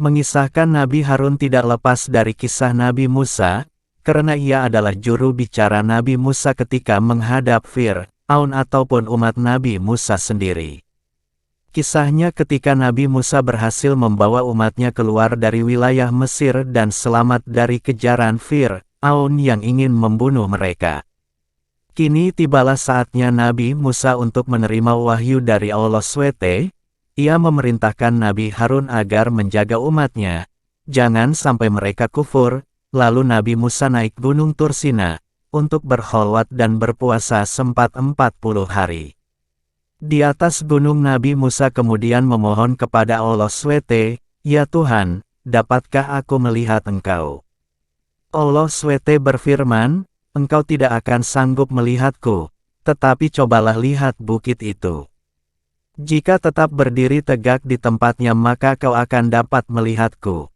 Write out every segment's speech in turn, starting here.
Mengisahkan Nabi Harun tidak lepas dari kisah Nabi Musa, karena ia adalah juru bicara Nabi Musa ketika menghadap Fir'aun ataupun umat Nabi Musa sendiri. Kisahnya ketika Nabi Musa berhasil membawa umatnya keluar dari wilayah Mesir dan selamat dari kejaran Fir'aun yang ingin membunuh mereka. Kini tibalah saatnya Nabi Musa untuk menerima wahyu dari Allah SWT. Ia memerintahkan Nabi Harun agar menjaga umatnya, jangan sampai mereka kufur. Lalu Nabi Musa naik gunung Tursina, untuk berkholwat dan berpuasa sempat 40 hari. Di atas gunung Nabi Musa kemudian memohon kepada Allah SWT, "Ya Tuhan, dapatkah aku melihat Engkau?" Allah SWT berfirman, "Engkau tidak akan sanggup melihatku, tetapi cobalah lihat bukit itu. Jika tetap berdiri tegak di tempatnya maka kau akan dapat melihatku."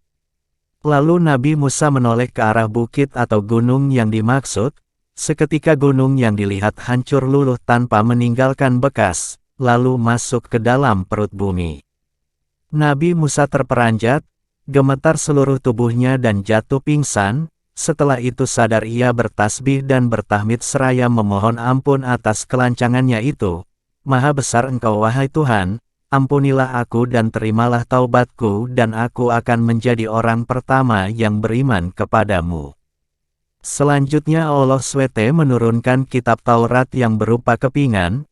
Lalu Nabi Musa menoleh ke arah bukit atau gunung yang dimaksud. Seketika gunung yang dilihat hancur luluh tanpa meninggalkan bekas, lalu masuk ke dalam perut bumi. Nabi Musa terperanjat, gemetar seluruh tubuhnya dan jatuh pingsan. Setelah itu sadar ia bertasbih dan bertahmid seraya memohon ampun atas kelancangannya itu. "Maha besar Engkau wahai Tuhan, ampunilah aku dan terimalah taubatku dan aku akan menjadi orang pertama yang beriman kepadamu." Selanjutnya Allah SWT menurunkan kitab Taurat yang berupa kepingan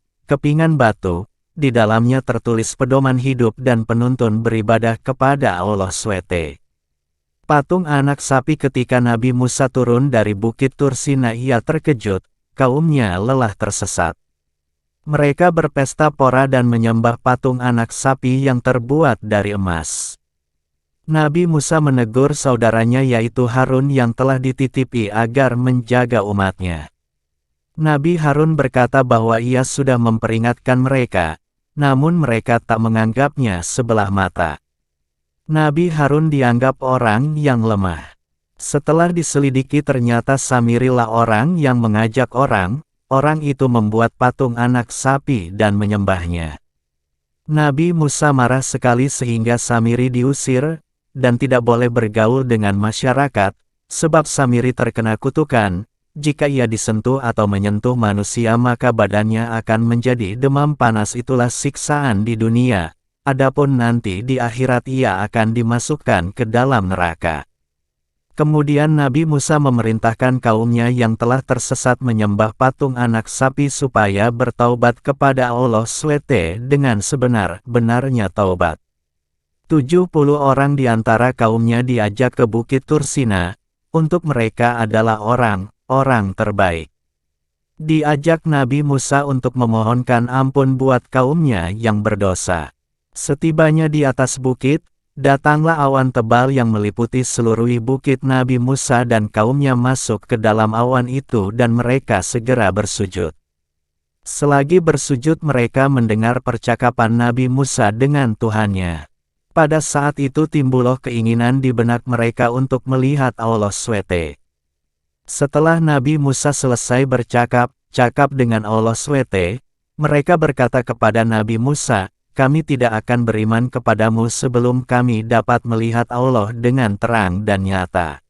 batu, di dalamnya tertulis pedoman hidup dan penuntun beribadah kepada Allah SWT. Patung anak sapi ketika Nabi Musa turun dari bukit Tursina ia terkejut, kaumnya lelah tersesat. Mereka berpesta pora dan menyembah patung anak sapi yang terbuat dari emas. Nabi Musa menegur saudaranya yaitu Harun yang telah dititipi agar menjaga umatnya. Nabi Harun berkata bahwa ia sudah memperingatkan mereka, namun mereka tak menganggapnya sebelah mata. Nabi Harun dianggap orang yang lemah. Setelah diselidiki ternyata Samiri lah orang yang mengajak orang itu membuat patung anak sapi dan menyembahnya. Nabi Musa marah sekali sehingga Samiri diusir, dan tidak boleh bergaul dengan masyarakat, sebab Samiri terkena kutukan, jika ia disentuh atau menyentuh manusia maka badannya akan menjadi demam panas itulah siksaan di dunia, adapun nanti di akhirat ia akan dimasukkan ke dalam neraka. Kemudian Nabi Musa memerintahkan kaumnya yang telah tersesat menyembah patung anak sapi supaya bertaubat kepada Allah SWT dengan sebenar-benarnya taubat. 70 orang di antara kaumnya diajak ke Bukit Tursina, untuk mereka adalah orang terbaik. Diajak Nabi Musa untuk memohonkan ampun buat kaumnya yang berdosa. Setibanya di atas bukit, datanglah awan tebal yang meliputi seluruh bukit. Nabi Musa dan kaumnya masuk ke dalam awan itu dan mereka segera bersujud. Selagi bersujud mereka mendengar percakapan Nabi Musa dengan Tuhannya. Pada saat itu timbullah keinginan di benak mereka untuk melihat Allah SWT. Setelah Nabi Musa selesai bercakap dengan Allah SWT, mereka berkata kepada Nabi Musa, "Kami tidak akan beriman kepadamu sebelum kami dapat melihat Allah dengan terang dan nyata."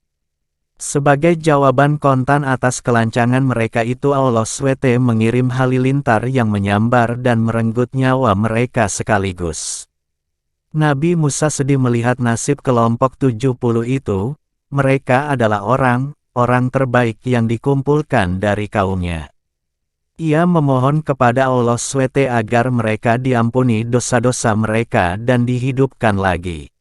Sebagai jawaban kontan atas kelancangan mereka itu Allah SWT mengirim halilintar yang menyambar dan merenggut nyawa mereka sekaligus. Nabi Musa sedih melihat nasib kelompok 70 itu, mereka adalah orang terbaik yang dikumpulkan dari kaumnya. Ia memohon kepada Allah SWT agar mereka diampuni dosa-dosa mereka dan dihidupkan lagi.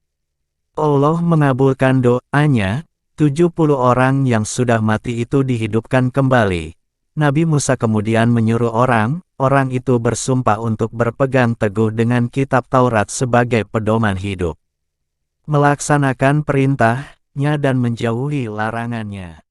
Allah mengabulkan doanya, 70 orang yang sudah mati itu dihidupkan kembali. Nabi Musa kemudian menyuruh orang itu bersumpah untuk berpegang teguh dengan kitab Taurat sebagai pedoman hidup, melaksanakan perintahnya dan menjauhi larangannya.